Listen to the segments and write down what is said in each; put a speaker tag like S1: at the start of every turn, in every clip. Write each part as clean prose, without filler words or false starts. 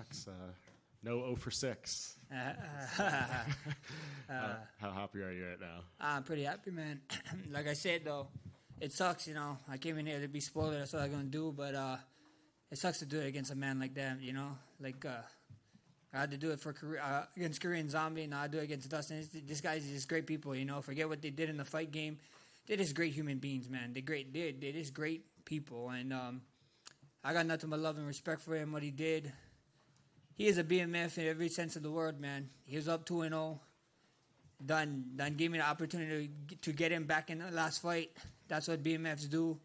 S1: Max. No 0 for 6. How happy are you right now?
S2: I'm pretty happy, man. Like I said, though, it sucks, I came in here to be spoiler. That's what I'm going to do. But it sucks to do it against a man like that, Like, I had to do it for against Korean Zombie. Now I do it against Dustin. This guy's just great people, Forget what they did in the fight game. They're just great human beings, man. They're just great people. And I got nothing but love and respect for him, what he did. He is a BMF in every sense of the word, man. He was up 2-0. Done gave me the opportunity to get him back in the last fight. That's what BMFs do.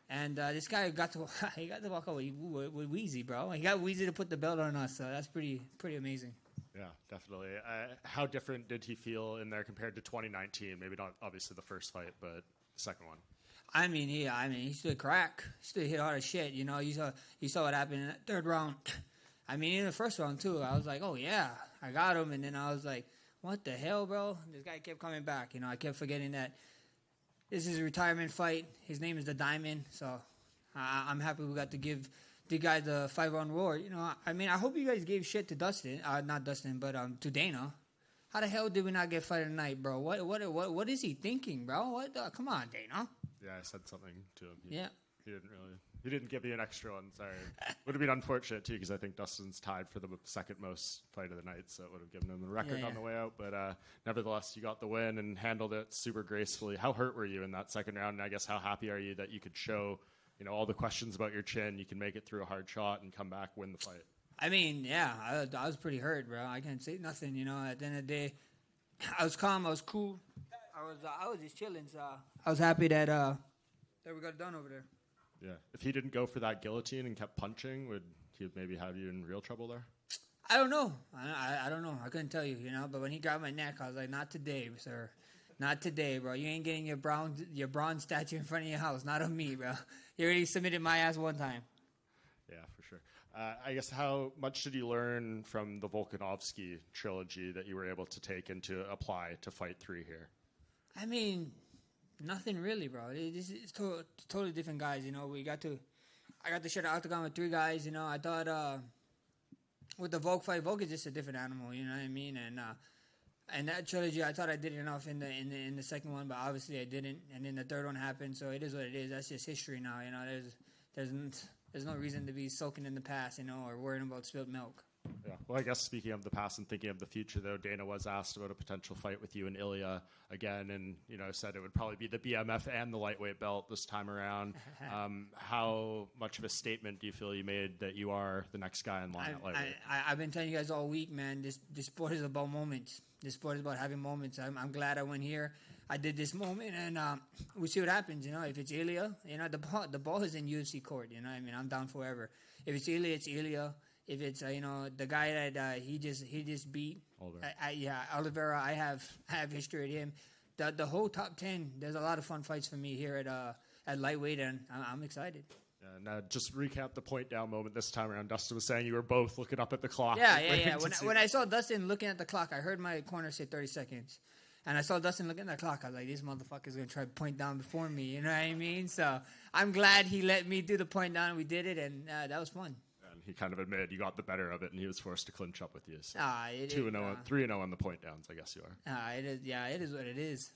S2: And this guy got to walk out with Weezy, bro. He got Weezy to put the belt on us, so that's pretty amazing.
S1: Yeah, definitely. How different did he feel in there compared to 2019? Maybe not obviously the first fight, but the second one.
S2: He stood crack. He stood hit hard as shit. You saw what happened in that third round. In the first round, too, I was like, oh, yeah, I got him. And then I was like, what the hell, bro? This guy kept coming back. I kept forgetting that this is a retirement fight. His name is The Diamond. So I'm happy we got to give the guy the 5-round roar. I hope you guys gave shit to Dustin. Not Dustin, but to Dana. How the hell did we not get fight of the night, bro? What is he thinking, bro? Come on, Dana.
S1: Yeah, I said something to him.
S2: He
S1: He didn't give you an extra one, sorry. Would have been unfortunate, too, because I think Dustin's tied for the second most fight of the night, so it would have given him the record on the way out. But nevertheless, you got the win and handled it super gracefully. How hurt were you in that second round? And I guess how happy are you that you could show, all the questions about your chin, you can make it through a hard shot and come back, win the fight?
S2: I was pretty hurt, bro. I can't say nothing, At the end of the day, I was calm. I was cool. I was just chilling, so I was happy that we got it done over there.
S1: Yeah. If he didn't go for that guillotine and kept punching, would he maybe have you in real trouble there?
S2: I don't know. I don't know. I couldn't tell you, But when he grabbed my neck, I was like, not today, sir. Not today, bro. You ain't getting your bronze statue in front of your house. Not on me, bro. You already submitted my ass one time.
S1: Yeah, for sure. I guess how much did you learn from the Volkanovski trilogy that you were able to take and to apply to Fight 3 here?
S2: Nothing really, bro. It's totally different guys, I got to share the octagon with 3 guys, I thought with the Volk fight, Volk is just a different animal, you know what I mean? And that trilogy, I thought I did enough in the second one, but obviously I didn't. And then the third one happened, so it is what it is. That's just history now, There's no reason to be soaking in the past, or worrying about spilled milk.
S1: Yeah. Well, I guess speaking of the past and thinking of the future, though, Dana was asked about a potential fight with you and Ilya again, and said it would probably be the BMF and the lightweight belt this time around. How much of a statement do you feel you made that you are the next guy in line at lightweight?
S2: I've been telling you guys all week, man. This sport is about moments. This sport is about having moments. I'm glad I went here. I did this moment, and we see what happens. If it's Ilya, the ball is in UFC court. I'm down forever. If it's Ilya, it's Ilya. If it's the guy that he just beat, Oliveira, I have history with him. The whole top 10. There's a lot of fun fights for me here at lightweight, and I'm excited.
S1: And just recap the point down moment this time around. Dustin was saying you were both looking up at the clock.
S2: Yeah. When I saw Dustin looking at the clock, I heard my corner say 30 seconds. And I saw Dustin looking at the clock. I was like, this motherfucker's going to try to point down before me. You know what I mean? So I'm glad he let me do the point down. We did it, and that was fun.
S1: And he kind of admitted you got the better of it, and he was forced to clinch up with you. So
S2: 2-0,
S1: 3-0 on the point downs, I guess you are.
S2: It is. Yeah, it is what it is.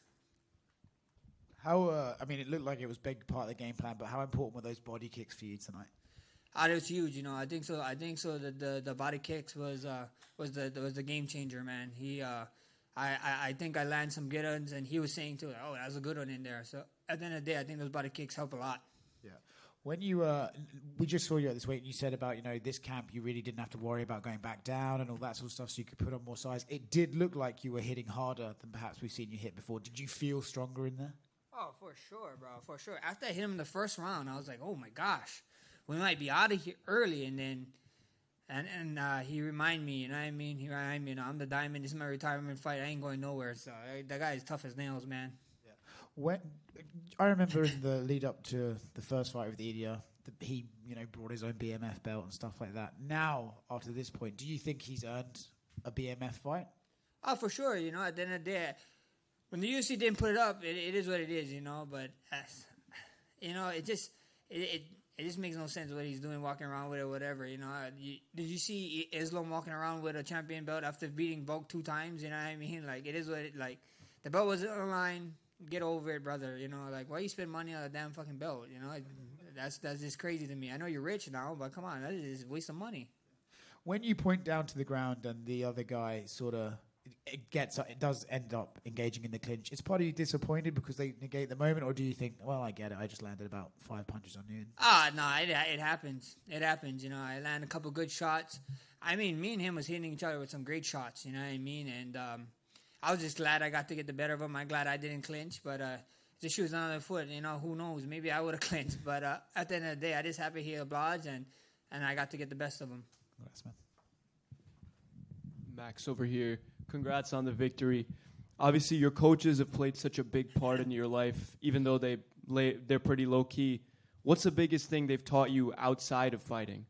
S3: How? It looked like it was a big part of the game plan, but how important were those body kicks for you tonight?
S2: It was huge. I think so. The body kicks was the game changer, man. I think I landed some good ones, and he was saying too, oh, that was a good one in there. So at the end of the day, I think those body kicks help a lot.
S3: Yeah. When we just saw you at this weight, and you said about, this camp, you really didn't have to worry about going back down and all that sort of stuff, so you could put on more size. It did look like you were hitting harder than perhaps we've seen you hit before. Did you feel stronger in there?
S2: Oh, for sure, bro, for sure. After I hit him in the first round, I was like, oh my gosh, we might be out of here early. And then, and he reminded me, you know what I mean? He reminded me, I'm the Diamond. This is my retirement fight. I ain't going nowhere. So that guy is tough as nails, man.
S3: Yeah. When I remember in the lead up to the first fight with Ilya, he brought his own BMF belt and stuff like that. Now, after this point, do you think he's earned a BMF fight?
S2: Oh, for sure. At the end of the day, when the UFC didn't put it up, it is what it is. But it it just makes no sense what he's doing, walking around with it or whatever. You know, did you see Islam walking around with a champion belt after beating Volk 2 times? You know what I mean? Like, it is what it, like, the belt was on the line. Get over it, brother. You know, like, why you spend money on a damn fucking belt? You know, that's just crazy to me. I know you're rich now, but come on, that is a waste of money.
S3: When you point down to the ground and the other guy sort of it does end up engaging in the clinch, is part of you disappointed because they negate the moment, or do you think, well, I get it, I just landed about 5 punches on you?
S2: No, it happens. It happens, you know. I land a couple good shots. I mean, me and him was hitting each other with some great shots, you know what I mean? And I was just glad I got to get the better of him. I'm glad I didn't clinch, but the shoe's on the other foot, you know, who knows? Maybe I would have clinched, but at the end of the day, I just happy he obliged, and I got to get the best of him.
S3: Congrats, man.
S4: Max over here. Congrats on the victory. Obviously, your coaches have played such a big part in your life, even though they're pretty low-key. What's the biggest thing they've taught you outside of fighting?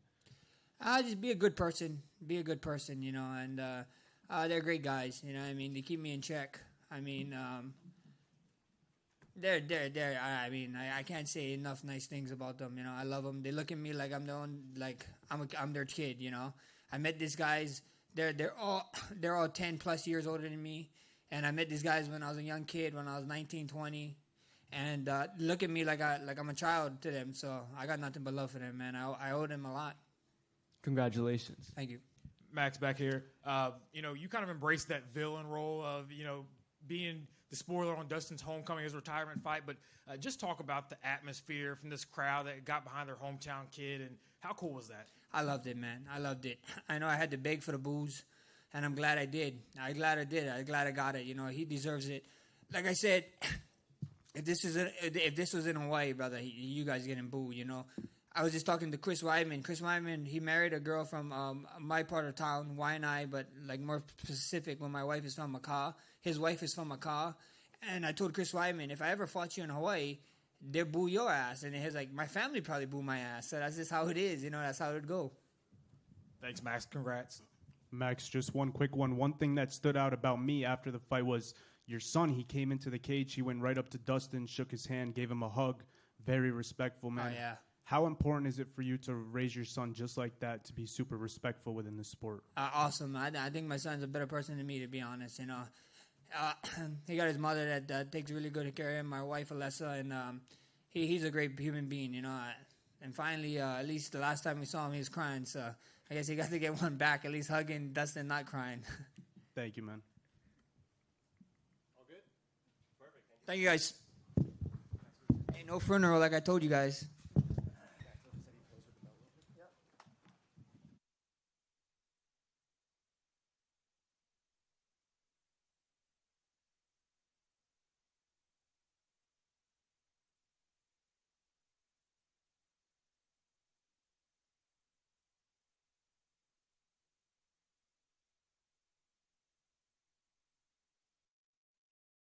S2: Just be a good person. Be a good person, you know, and they're great guys, you know what I mean? They keep me in check. I mean, I can't say enough nice things about them, you know. I love them. They look at me like I'm I'm their kid, you know. I met these guys. They're all 10 plus years older than me, and I met these guys when I was a young kid, when I was 19, 20, and look at me like I'm a child to them. So I got nothing but love for them, man. I owe them a lot.
S4: Congratulations.
S2: Thank you.
S5: Max, back here. You know, you kind of embraced that villain role of, you know, being the spoiler on Dustin's homecoming, his retirement fight. But just talk about the atmosphere from this crowd that got behind their hometown kid, and how cool was that?
S2: I loved it, man. I loved it. I know I had to beg for the booze, and I'm glad I did. I'm glad I did. I'm glad I got it. You know, he deserves it. Like I said, if this was in Hawaii, brother, you guys getting booed, you know. I was just talking to Chris Weidman. Chris Weidman, he married a girl from my part of town, Waianae, but like more specific, when my wife is from Macau. His wife is from Macau. And I told Chris Weidman, if I ever fought you in Hawaii, they'll boo your ass. And he's like, my family probably boo my ass. So that's just how it is. You know, that's how it would go.
S5: Thanks, Max. Congrats.
S6: Max, just one quick one. One thing that stood out about me after the fight was your son. He came into the cage. He went right up to Dustin, shook his hand, gave him a hug. Very respectful, man.
S2: Oh, yeah.
S6: How important is it for you to raise your son just like that, to be super respectful within the sport?
S2: Awesome. I think my son's a better person than me, to be honest. You know, he got his mother that takes really good care of him, my wife, Alessa, and he's a great human being, you know. And finally, at least the last time we saw him, he was crying. So I guess he got to get one back, at least hugging Dustin, not crying.
S6: Thank you, man.
S2: Thank you, guys. Ain't no funeral like I told you guys.